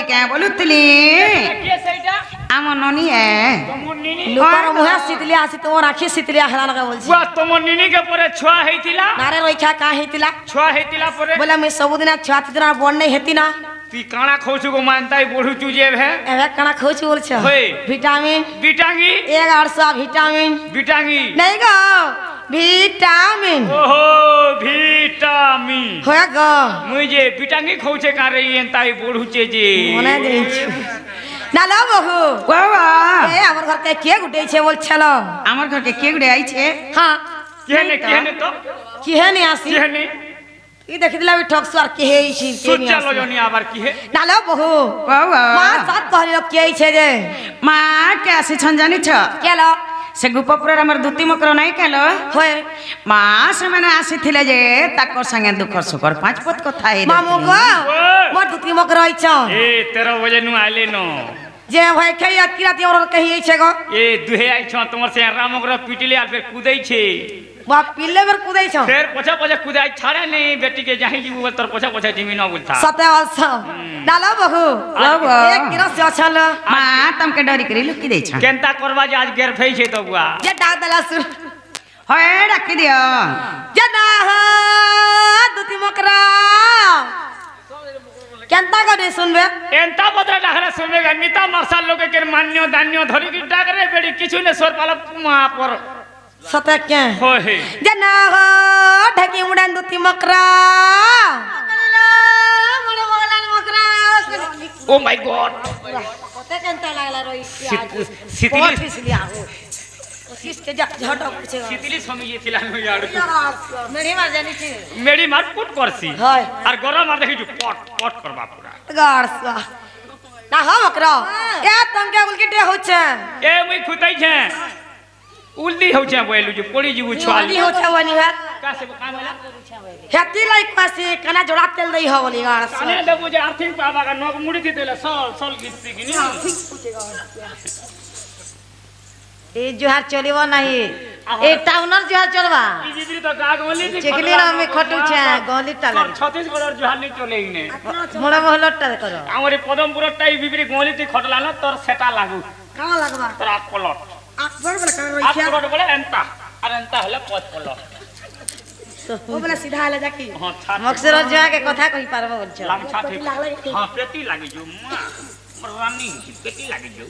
बोली क्या बोलुतली के सेटा आम ननी है तमो निनी লোকার মুহে সিতলি আসি তোমার আখি সিতলি হেলা লাগা বলছি বুয়া তমো নিনি কে পরে ছুয়া হেইতিলা নারে রইখা কা হেতিলা ছুয়া হেইতিলা পরে বলে আমি সবুদিনা ছুয়া তিদিনা বড় নাই হেতি না তুই কানা খাউছু গো মানতাই বড়ুচু যে ভে এবে কানা খাউছি বলছ হই। ভিটামিন বিটাঙ্গি 100 ভিটামিন বিটাঙ্গি নাই গো ভিটামিন ওহো ভিটামিন হয়ে গো মুই যে বিটাঙ্গি খাউছে কারে এনতাই বড়ুচে যে মনে দিনছি না লো বহু বাবা এ আমার ঘরকে কে গুটেছে বলছল আমার ঘরকে কে গুড়ে আইছে হ্যাঁ কেনে তো কি হে নি আসি কেনে কি দেখিলা আমি ঠকসু আর কি হেইছি কে নি সুচ্চা আসি লজনি আবার কি হে না লো বহু বাবা মা সাত कहली কে আইছে যে মা কে আসিছন জানিছ কেলো से गोपपुर आमर दुती मकर नहीं केल होए माँ से मैंने आसीथिले जे ताकर संगे दुखर सुखर पांच पत कथा हे मामू गो मोर दुती मक रहिछ ए 13 बजे नु आले न जे भाई खई अति राती और कहि छै गो ए दुहे आई छ तमर से रामकर पिटिले आ फिर कुदै छे बाप पिल्ले बर कुदै छ फिर पछा पछा कुदै छाड़े नहीं बेटी के जाही जीव तोर पछा पछा जिमी न बोलता सते वर्ष डालो बहु बाबा। एक किरो से छल माँ तमके डरी करी लुकी दे छ केनता करबा जे आज गेर फई छे तो बुआ जे डाक दला सुर होए डाकी दियो जे ना दुती मकरा केनता करे सुनबे एंता बदरा डाकरे सुनबेगा मिता मरसाल लोग के मान्यो दान्यो धरी की डाकरे बेटी किछु ने सोर पाला मा पर सते के हो हे जे ना ढकी उड़ान दुती मकरा मोरे मोगलान मकरा ओ माय गॉड कते केनता लागला रोई सितिली इसलिए आओ सिस्टे झटक पूछे सितिली समी थिला न यार मेरी मार जानी थी मेडी मार पुट करसी हाय और गरम मार देखि पट पट करबा पूरा गाड़सा ना हो मकरा ए तुम क्या गुल के होछे ए मुई खुदै छे उल्दी होछे बोलु जे पड़ी जीवु छाली वाली होछे वाली है का से काम होला हेती लाई पासी कना जोड़ा तेल दई हो वाली गाड़सा अने देबु जे आर्थिंग पाबा का नोक मुड़ी दितेला सल सल गिस्ती किनी ए जोहार चलिबो नहीं ए टाउनर जोहार चलबा ई जिबरी तो गागोली चिकली ना में खटू छे गोली टाला छत्तीसगढ़ और जोहार नहीं चले इने मोड़ा मोहलट करो हमरे पदमपुर टाई बिबरी गोली ती खटला न तोर सेटा लागू का लगबा तोर आप पलट बड़ बड़ कर आप पलट बोले एंता और एंता हले पच पलट ओ बोला सीधा आले जाकी हां छाती मक्सर जोहा के कथा कहि पारबो बोल छ लाम छाती हां पेटी लागी जो मां रानी पेटी लागी जो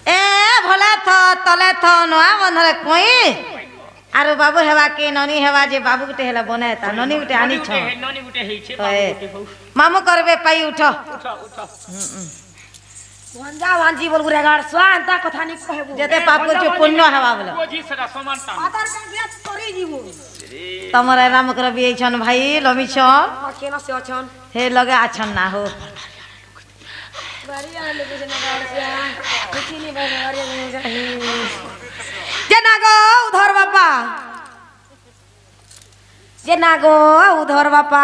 ए भला थ तले थ नवा बंधले कोई आरो बाबू हेवा के ननी हेवा जे बाबू गुटे हेला बने ता ननी गुटे आनी छ ननी गुटे हेइ छे बाबू गुटे हो मामू करबे पाई उठ उठा उठा भंजा भांजी बोल गुरे गाड़ स्वांता कथा नि कहबो जेते पाप को जो पुण्य हेवा बोल कोजी सदा समानता आधार कार्ड बेच करी जीवो तमरे राम कर बिए छन भाई लमी छन केना से छन हे लगे आछन ना हो बारिया लोग जे ना गाड़ से कुछ नहीं बारिया जे ना गो उधर बापा जे ना गो उधर बापा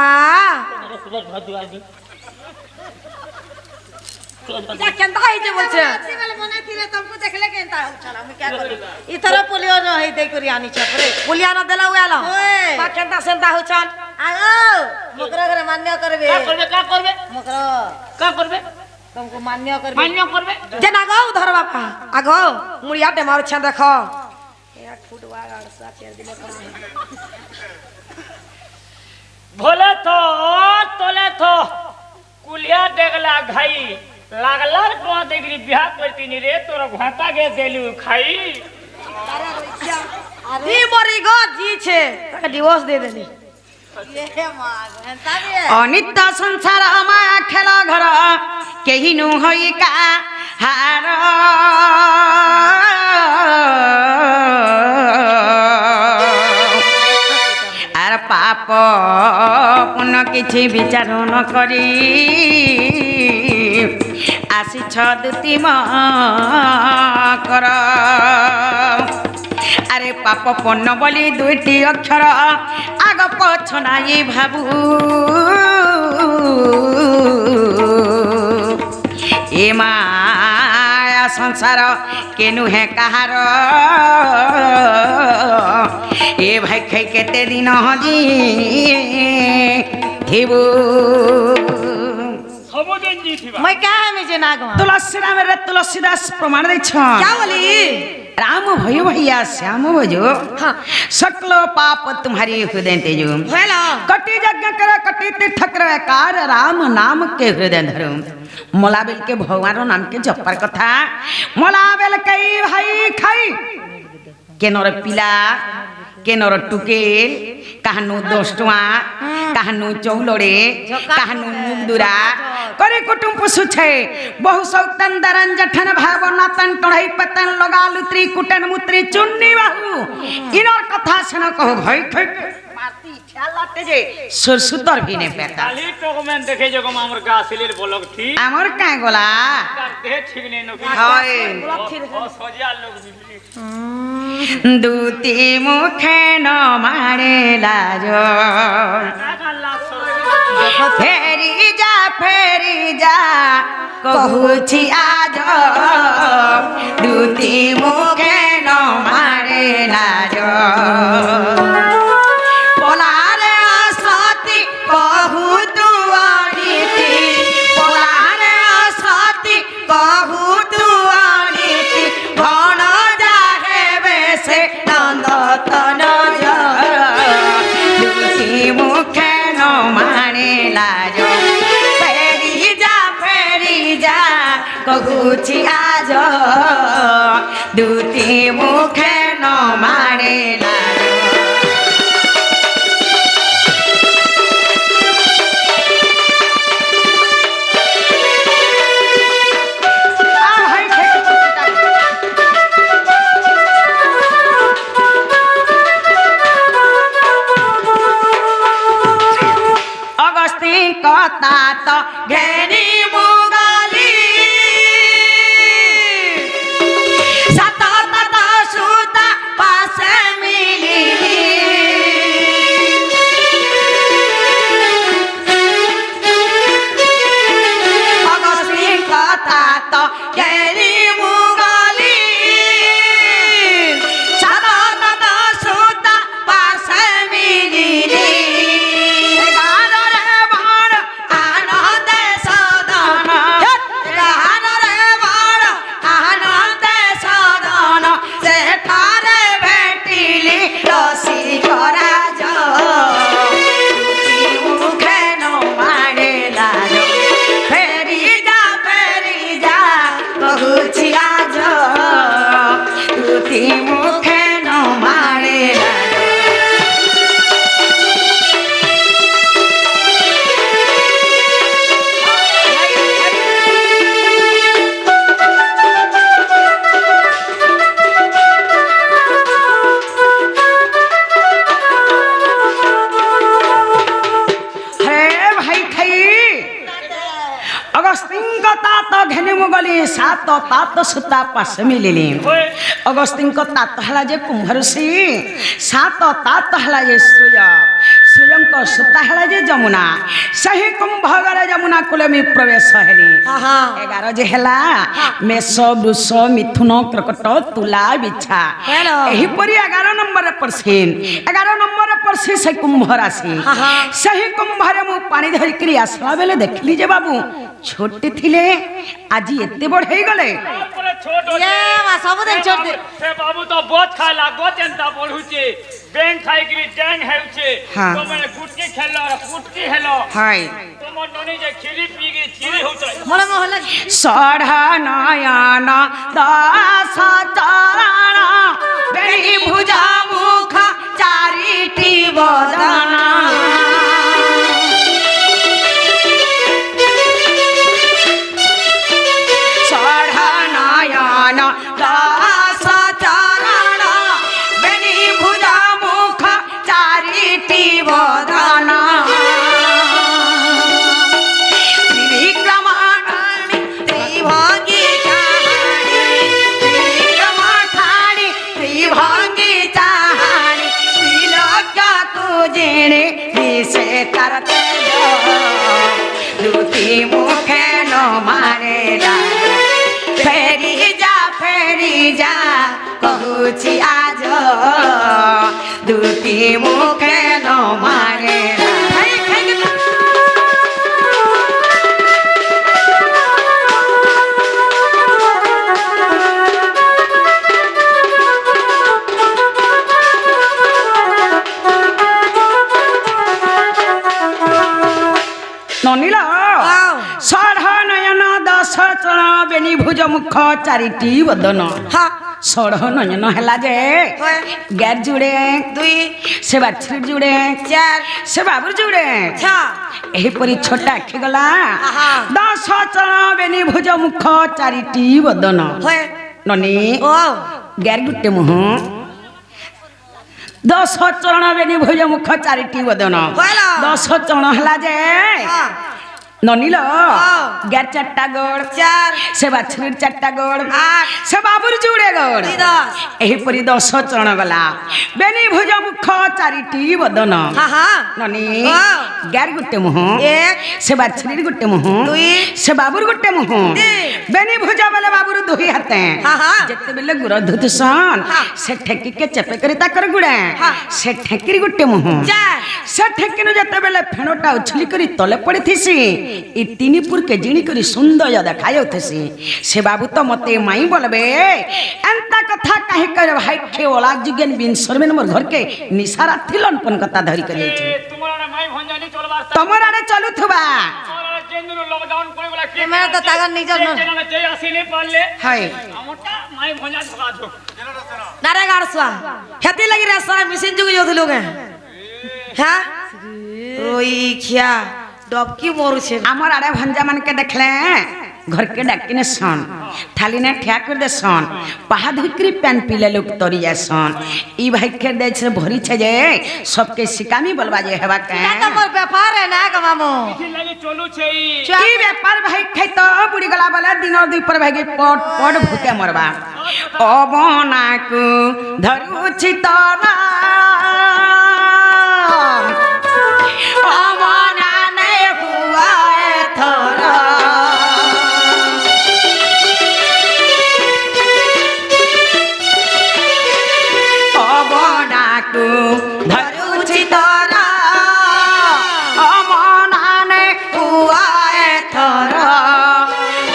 जा केनता है जे बोल छे अच्छी वाले बने थिले तुमको देखले केनता हो छला हम क्या करी इथरा पोलियो न है दे करी आनी छपरे पोलिया न देला उयाला बा केनता सेंता हो छन आओ मकरा करे मान्य करबे मकरा का करबे तुमको मान्य करबे जे ना गो उधर बापा आगो मुड़िया दे मार छ देखो 1 फुट वाला 4 दिन का भोले तो तोले तो कुलिया देखला घाई लागला को देखली बियाह करती नी रे तोर घाटा के देलु खाई अरे मरी गो जी छे तके डिवोर्स दे देनी ये मां घंटा भी है अनित्य संसार माया खेला घर केही नु होई का हार आर पाप पुण्य किछि विचार न करी आसी छदुती कर अरे पाप पुण्य बोली दुईटी अक्षर आग पछ नाई भाबू ए माया संसार केनु है कहार ए भाई खाई केते दिन हजी थिबू सबुज गेंजी थी मैं क्या है मुझे नागवा तुलसी राम रे तुलसीदास प्रमाण दे क्या बोली राम भयो भैया श्याम भजो हाँ सकल पाप तुम्हारी हृदय तेजो हेलो कटी यज्ञ कर कटी तीर्थ कार राम नाम के हृदय धरो मलाबेल के भगवान नाम के जपर कथा मलाबेल कई भाई खाई के नर पिला के नर टुकेल काहनु 10 टुआ काहनु चौलड़े काहनु मुगदुरा करे कुटुम पशु छे बहु सौतन दरन जठन भाव नातन टढ़ई पतन लगा लुत्री कुटन मुत्री चुन्नी बाहु इनर कथा सुन कहो भई खै मारती छालाते जे सुरसुतर भी ने पेता खाली टोकमेन देखे जको हमर गासिलेर बोलक थी हमर काहे गोला देह ठीक ने नो हाय ओ सोजिया लोग बिजली दूती मुखे न मारे लाजो फेरी जा कहूछि आज दूती मुखे न मारे लाजो पोलारे असती कहू तू अनीति पोलारे असती कहू तू अनीति घन जाहे बेसे नंद तन दूती मुखे न मारे लाजो फेरी जा कहूछि आज दूती मुखे न मारे लाजो कता तो घेरी मुगाली सता तता सुता पास मिली अगस्ती कता तो घेरी मुगाली सता तता सुता पास मिली सात तात सुता पास मिलिली अगस्ती तात हला जे कुंभ ऋषि सात तात हला जे सूर्य सुता हला जे जमुना सही कुंभ गरे जमुना कुल में प्रवेश हेली 11 जे हला मेष वृष मिथुन कर्कट तुला बिच्छा एही परी 11 नंबर पर से 11 नंबर पर से कुंभ राशि सही कुंभ रे मु पानी धरि करी आसला बेले देखली जे बाबू छोटे थिले आज एते बड़ हे गले ये वा सब दिन छोड़ दे से बाबू तो बहुत खाला गोचंता बोलुचे बैंक खाई करी टैंग हेउचे तो मैंने गुटकी खेलो गुटकी हेलो हाय तो मोर ननी जे खीरी पी गई खीरी होतै मोला मोहल्ला साढ़ा नयन दास चरण बेणी भुजा मुख चारिटी बदना दास चरण बेनी भुजा मुख चारिटी बदना त्रिविक्रमाणी त्रिभंगी ठाणी त्रिभंगी चाहाणी त्रिलोक्य को जेणे विषे करते दूती मुखे न मारे फेरी जा कहूछि आज दूती मुखे न मारे ননিল ষড় নয়ন দশ চণ বেণী ভুজ মুখ চারিটি বদন হা ষড় নয়ন হেলা যে হয় গ্যার জুড়ে দুই সে বাছুর জুড়ে চার সে বাবুর জুড়ে ছা ଏହିପରି ଛୋଟ ଆଖି ଗଲା ଆହା। 10 ଚଣ ବେନି ଭୁଜ ମୁଖ ଚାରିଟି ବଦନ হয় ନନି ও ଗ୍ୟାର ଗୋଟେ ମୁହଁ 10 ଚରଣ ବେନି ଭୁଜ ମୁଖ ଚାରିଟି ବଦନ ହେଲା। 10 ଚରଣ ହେଲା ଯେ হা ନନିଲ ହଁ। ଗ୍ୟାର ଚାରିଟା ଗୋଡ଼ চার ସେ ବାଛୁରୀର ଚାରିଟା ଗୋଡ଼ আট ସେ ବାବୁର ଯୋଡ଼େ ଗୋଡ଼ দুই দশ ଏହିପରି 10 ଚରଣ ଗଲା ବେନି ଭୁଜ ମୁଖ ଚାରିଟି ବଦନ হা হা ନନି ହଁ। ଗ୍ୟାର ଗୋଟେ ମୁହଁ এক ସେ ବାଛୁରୀର ଗୋଟେ ମୁହଁ ଦୁଇ ସେ ବାବୁର ଗୋଟେ ମୁହଁ ବେନି ଭୁଜା ବେଲେ ବାବୁର ଦୁଇ ହାତେ হা হা ଯେତେବେଳେ ଗୁର ଧୁତୁସନ୍ ହଁ। ସେ ଠେକିକେ ଚେପେ କରି ତାକର ଗୁଡା ହଁ। ସେ ଠେକିରି ଗୋଟେ ମୁହଁ চার ସେ ଠେକିରୁ ଯେତେବେଳେ ଫେଣଟା ଉଛୁଲି କରି ତଳେ ପଡ଼ିଥିସି ଇ ତିନି ପୁରକେ ଜିଣି କରି ସୁନ୍ଦର ଦେଖାଯାଉଥିସି ସେ ବାବୁ ତ ମତେ ମାଇଁ ବୋଲବେ ଏନ୍ତା କଥା କାହିଁ କରେ ଭାଇ ଖେ ଓଳା ଯୁଗେନ ବିନସରବେନ ମୋର ଘରକେ ନିସାରା ଥିଲନପନ କଥା ଧରି କରି ଆଇଛି তোমার মাই ভঞ্জানি চলবার ତମର ଆଡେ ଚଲୁଥିବା কেন্দ্র লকডাউন করে বলা কি এমে তো তাগর নিজর ন কেন যে আসিনি পারলে হায় আমটা মাই ভঞ্জা ঢোকা দো নারে গাড়সুয়া হেতি লাগি রেস্তোরাঁ মেশিন যুগে যাউথিলু কে হ্যাঁ ওই খিয়া ডবকি মরুছে আমার আড়ে ভঞ্জা মানকে দেখলে ঘরকে ডাকিনে সন থালিনে ঠিয়া করে দে সন পাহা ধুকরি প্যান পিলে লোক তরি যাসন ই ভাইকে দেছে ভরিছে যে সবকে শিকামি বলবা যে হেবা কে না তো মোর ব্যাপার না গো মামু কি লাগি চলুছে কি ব্যাপার ভাই খাই তো বুড়ি গলা বলে দিন দুই পর ভাই পট পট ভুকে মরবা অবনাকু ধরুছি তোরা অবনা নে হুয়া থরা অবনাকু ধরুছি তোরা অমনানে হুয়া থরা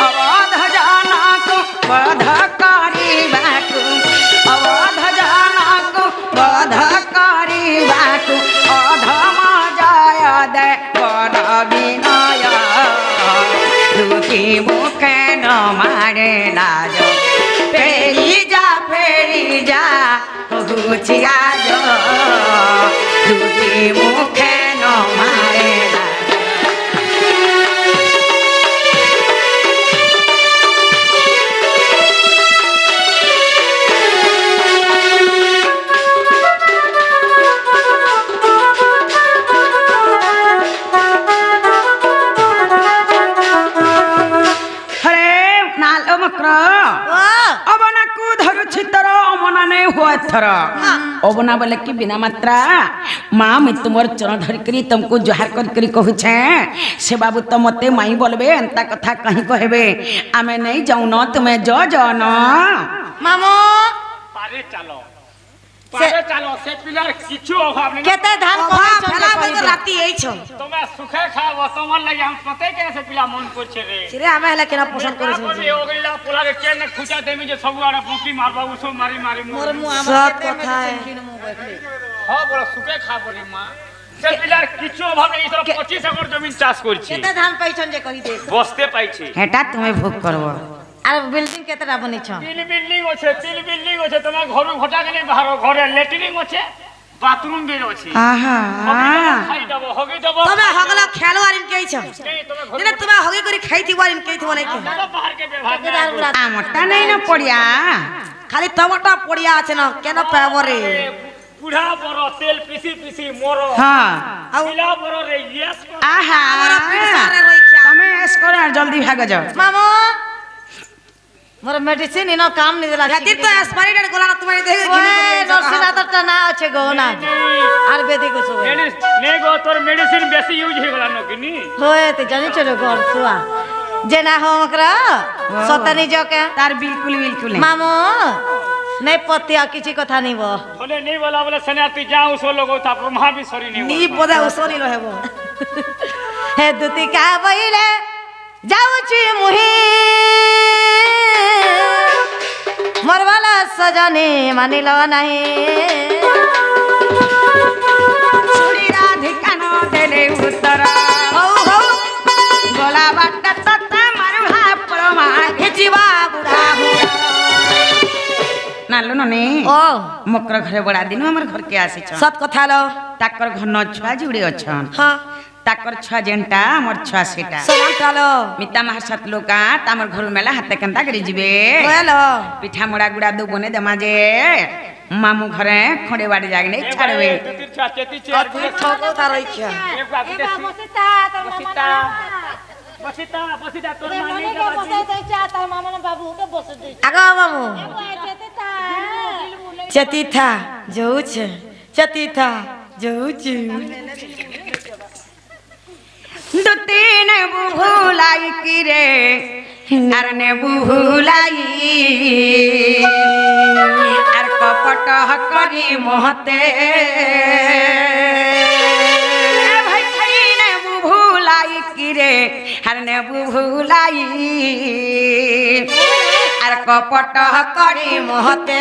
অবধ জানাকু বধ করিবাকু অবধ জানাকু বধ করিবাকু অধম জয় দে বড় বিনয় দুটি মুখে ন মারে লাজ ফেরি যা গুছিয়া যো দুটি মুখে ন মারে লাজ হরে নাল মক্র ও অবনাকু ধরুছি তর অমনা নেই হুয়া থর অবনা বলে কি বিনা মাত্রা মা আমি তোমার চরণ ধরি করি তুমକୁ জোহার করি করি কহুছে সে বাবু তো মতে মাই বলবে এন্তা কথা কহি কহেবে আমি নেই যাও ন তুমি জন মামু পারে চালো পারে চালো সে পিলার কিছু অভাব নেই কেতে ধান কমা ফেলা বগে রাতি এইছ তোমরা সুখে খাও তোমার লাগি আমি কতে কেন সে পিলা মন করছে রে সিরে আমি হেলা কেন পছন্দ করেছি ওগিলা পোলারে কেন খুঁজা দেমি যে সবু আড়ে পুকি মারবা উসো মারি মারি মোর মু আমার সব কথা হ্যাঁ বড় সুখে খাবো রে মা সে পিলার কিছু অভাব নেই তোর 25 একর জমি চাষ করছি কেতে ধান পাইছন যে কহি দে বসতে পাইছি হেটা তুমি ভোগ করব আর বিল্ডিং কেতেটা বনিছ তিন বিল্ডিং আছে তোমার ঘর ঘটা কেনে বাহার ঘরে ল্যাট্রিন আছে বাথরুম বের আছে আহা খাই দেব হগি দেব তুমি হগলা খেলো আর ইন কেইছ এই তুমি ঘর দিনে তুমি হগি করে খাইতি আর ইন কেইতি বনাই কে বাহার কে ব্যবহার আমটা নেই না পড়িয়া খালি টমাটো পড়িয়া আছে না কেন পাবরে বুড়া বড় তেল পিসি পিসি মোর হ্যাঁ পিলা বড় রে ইয়েস আহা আমরা পিছারে রইছা তুমি এস করো আর জলদি ভাগ যাও মামু মোর মেডিসিন ইনো কাম নি দেলা রাতি তো এক্সপায়ারি ডেট গোলা তুমি দেখে গিনি করে নরসিনাথটা না আছে গো না আয়ুর্বেদিক ওষুধ নে গো তোর মেডিসিন বেশি ইউজ হয়ে গেল নকিনি होए ते जानी चलो घर सुआ जे ना हो मकरा सतानी जके तार बिल्कुल बिल्कुल नहीं मामू नहीं पतिया किछि कथा नहीं बो बोले नहीं बोला बोले सन्यासी जाऊं सो लोग था ब्रह्मा भी सॉरी नहीं नी पदा उसोनी रहबो हे दुती का बइले जाउची मुही मरवाला सजनी मानिलो नहीं छुड़ी राधिका न देले उत्तर हौ हौ ননে ও মকর ঘরে বড়া দিন আমার ঘরকে আসিছ সত কথা লো তাকর ঘর ন ছুয়া জুড়ে অছন হ্যাঁ তাকর ছুয়া যেনটা আমার ছুয়া সেটা সমানটা লো মিতা মাহাসাত লোকা তামর ঘর মেলা হাতে কেনতা করে ଯିବେ ওয়ালো পিঠা মোড়া গুড়া দু বনে দেমা যে মামু ঘরে খড়ে বাড়ি যাগ নেই ছাড়বে কত ঠক তার ইচ্ছা আগো মামু চতিথা যাଉଛି চতিথা যাଉଛି দুতি নেবু ভুলাই কি রে আর নেবু ভুলাই আর কপট করি মহতে ভাই খাই নেবু ভুলাই কি রে আর নেবু ভুলাই আর কপট করি মহতে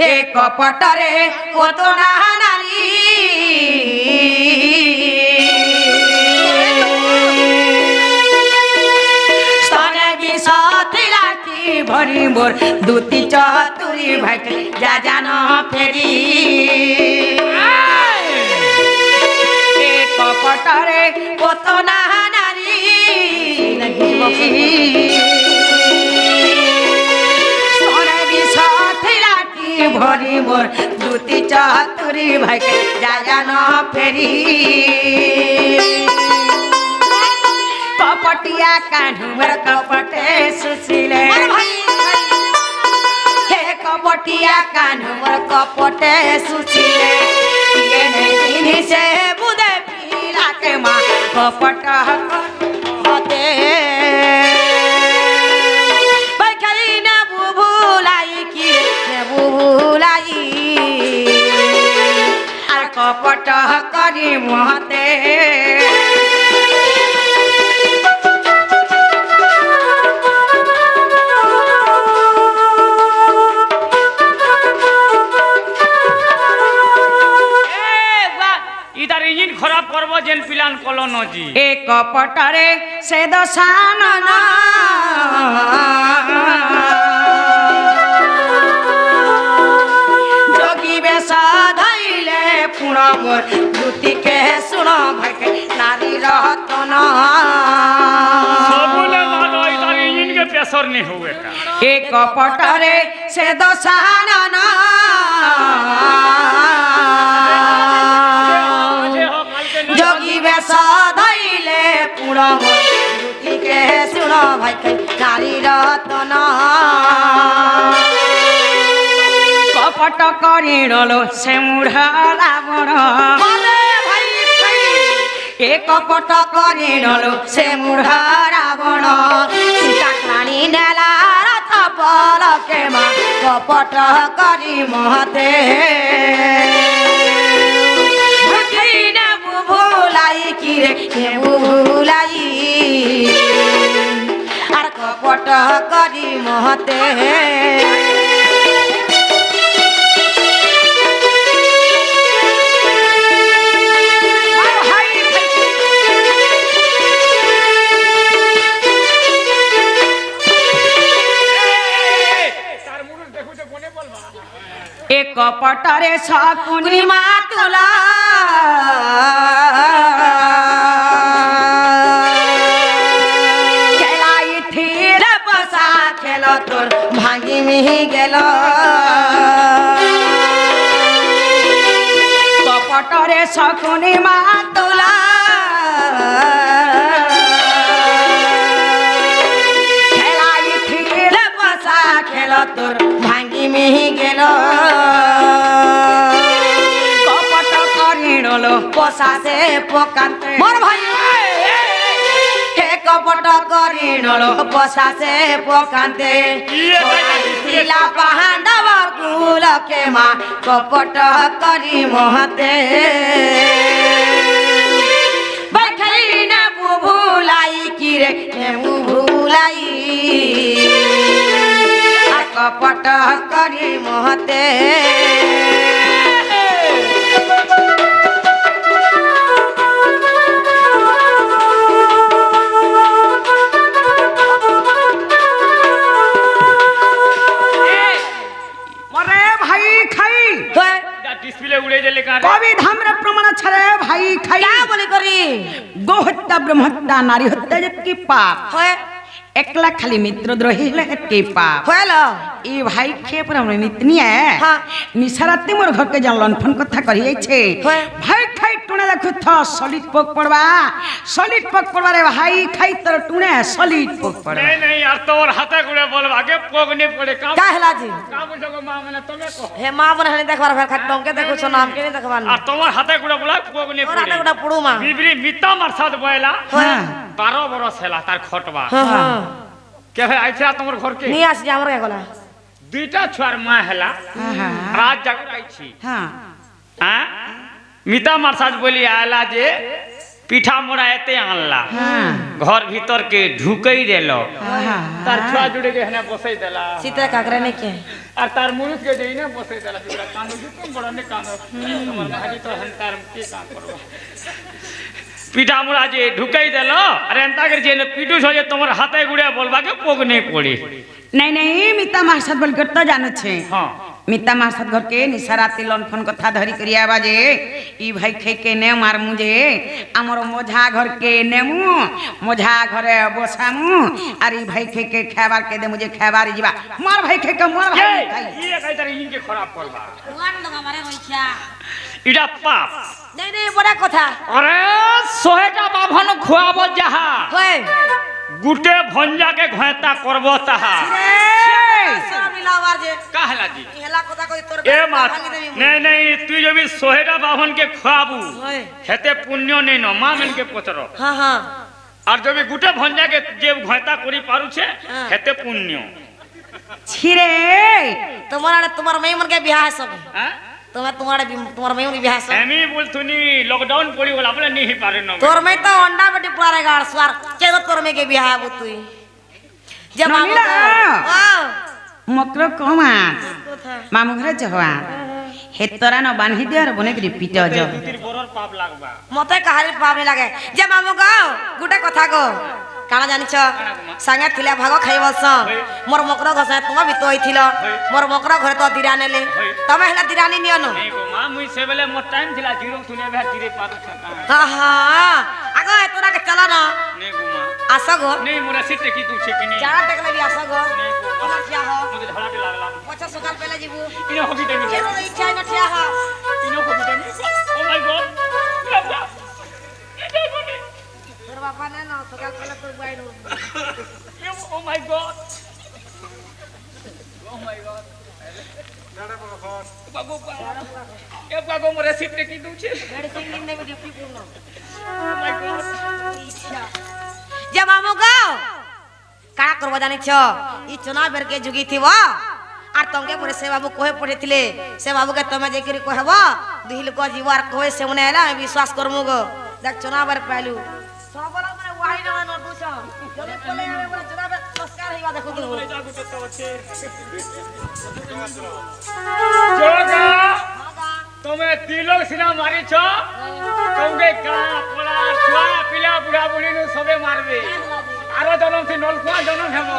এ কপটরে কত না নারী স্তনে বিষ তিলাটি ভরি মোর দুতি চতুরি ভাই যা জান ফেরি এ কপটরে কত না নারী ভরি মোর দুতি চতুরি ভাই যা ন ফেরি কপটিয়া কানুর কপটে সুশীলে হে কপটিয়া কানুর কপটে সুশীলে জিনিসে বুদে পিলাকে মা কপট হতে আর কপট করি মহতে ইদার ইঞ্জিন খারাপ করব যেন পিলান কলন জি এ কপটরে সে দশান পুণ মোর দুতিকে শুণ ভাইকে নারী রতন সবলে মানো ইদার ইঞ্জিন কে প্রেসার নি হবে কা এ কপটরে সে দশানন যোগী বেশ ধইলে পুণ মোর দুতিকে শুণ ভাইকে নারী রতন কপট করিল সে মুঢ় রাবণ এ কপট করিল সে মুঢ় রাবণ সীতা প্রাণী নেলা রথ পলকে মা কপট করি মহতে নেবু ভুলাই কিরে নেবু ভুলাই আর কপট করি মহতে এ কপটরে শকুনি মা তুলা খেলাই থির বসা খেল তোর ভাঙি মিহি গেল কপটরে শকুনি মা তুলা খেলাই থির বসা খেল তোর ভাঙি মিহি গেল কপট করিল পশাসে পোকাতে মোর ভাই হে কপট করিল পশাসে পোকাতে ছিলা পাহাড়ব কুলকে মা কপট করি মহতে বাইখাই নেবু ভুলাই কিরে নেবু ভুলাই ছটপট করি মহতে মরে ভাই খাই ডিসপ্লে উড়ে গেলে কার কবি ধামরে প্রমাণ ছাড়ে ভাই খাই क्या बोली करी গো হত্যা ব্রহ্ম হত্যা নারী হত্যা যেতকি পাপ होए একলা খালি মিত্রদ্রোহী হলে এতকি পাপ होएलो ই ভাই খেয়ে পরে আমরা মিতনিয়ে হ্যাঁ। নিশারাতে মোর ঘরকে যা লণ্ঠন কথা করি যাইছে হ্যাঁ। ভাই খাই টুনে দেখু থ সলিড পোক পড়বা সলিড পোক পড়বা রে ভাই খাই তোর টুনে সলিড পোক পড়বা नहीं नहीं यार तोर हाथे गुड़े बोल आगे पोगने पड़े काम क्या हला जी काम जगह मां मैंने तुम्हें को हे मां बन हने देखबार फेर खट डोंके देखो छ नाम के नहीं देखबार আর তোমার হাতে গুড়ে বলা পোগনে और পড়ে आटा गुडा पुड़ू मां বিবরি মিতা মার সাথ বয়লা হ্যাঁ 12 বরস হেলা তার খটবা हां हां কে ভাই আইছা তোমার ঘরকে नहीं आसी हमर के गला দুইটা ছুয়ার মা হেলা হ্যাঁ রাত জাগর আইছি হ্যাঁ হ্যাঁ মিতা মার সাথ বলি আলা যে পিঠা মোড়া এতে আনলা হ্যাঁ ঘর ভিতর কে ঢুকাই দিল হ্যাঁ তার ছুয়া জুড়ে কে হেনা বসাই দেলা सीता काकरे नहीं के আর তার মুরুষ কে দেই না বসাই দেলা পুরা কানো তো বড় নে কানো তোমার ভাজি তো হন্তার কি কাম করব পিঠা মোড়া যে ঢুকাই দিল আর এন্তা করে যে পিটুস হয়ে তোমার হাতে গুড়ে বলবা কে পোগ নেই পড়ি নাই নাই মিতা মারসাদ বল করতে জানুছে হ্যাঁ মিতা মারসাদ ঘরকে নিশারাতে লণ্ঠন কথা ধরি করি আবা যে ই ভাই খাইকে নে মারমু যে আমার মঝা ঘরকে নেমু মঝা ঘরে বসামু আর ই ভাই খাইকে খাবার কে দেমু যে খাবার ଯିବା মার ভাই খাইকে মার ভাই খাই ইয়ে কাইতারে ইনকে খারাপ করবা दुआन लगा मारे होइछा এটা পাপ नहीं नहीं बड़ा কথা আরে সোহেটা বাভন খুয়াব যাহা होए গুটে ভঞ্জাকে ঘয়তা করব তাহা सब मिलावार जे কাহলা জি हेला কথা কই তোর এ মা নেই নেই তুই যদি সোহেটা বাভনকে খুয়াবু होए হেতে পুণ্য নেই ন মা মেনকে পচর हां हां আর যদি গুটে ভঞ্জাকে যে ঘয়তা করি পারুছে হ্যাঁ। হেতে পুণ্য ছিরে तुम्हारा मेमन के बियाह है सब হ্যাঁ तुम्हारा मेमन बियाह सब আমি বলতুনি লকডাউন পড়ি গলা বলে নিহি পারে ন तोर में तो अंडा बेटी पुरारे गाड़ स्वार के तोर में के बियाह है तुई जब नमिला। वाह মক্র কমাস মামু ঘরে যাওয়া হেতরা ন বান্ধি দিয়ার বনে করে পিট জ তির বড়র পাপ লাগবা मते कहारी पाप नहीं लगे जे मामू गो गुटे कथा गो काना जानिछ संगे थिले भाग खाइबस मोर मकर घसा तुम भी तो होइथिल मोर मकर घरे तो दिराने ले तमे हला दिरानी नियनो नहीं गो मां मुई से बेले मोर टाइम थिला जीरो सुने भे धीरे पादु छका हां हां आगो तोरा के चला ना नहीं गो मां आसा गो नहीं मोरा सीट की तू छे कि नहीं चारा टेकले भी आसा गो नहीं गो तोरा क्या हो मुझे धड़ा के लागला पचा सकाल पहले जीबू इनो होगी टाइम केरो इच्छा न ठिया हा इनो होगी टाइम ओ माय गॉड बाबा तोर बापा ने ना सकाल पहले तो बाई नो oh my god oh my god बाबू ए बाबू मोरा सीट की तू छे गाड़ी सिंगिंग ने भी ड्यूटी पूर्ण ओ माय गॉड जे मामू गो का करबो जानि छ ई चुनाव बेर के जुगी थिबो आर तंगे परे से बाबू कोहे पढ़ेथिले से बाबू के तमे जे करी कहबो दिल को जीवार कोहे से मने हला विश्वास करमु गो देख चुनाव बेर पाइलु सबला मने वाही न न दुछ जने कोले आमे बरे चुनाव बेर नमस्कार हिवा देखु तू जोगा তুমি তিলক সিনা মারিছ তোমকে গা পোলা ছুয়া পিলা বুড়া বুড়ি নু সবে মারবে আরো জনম সে নলকুয়া জনম হেব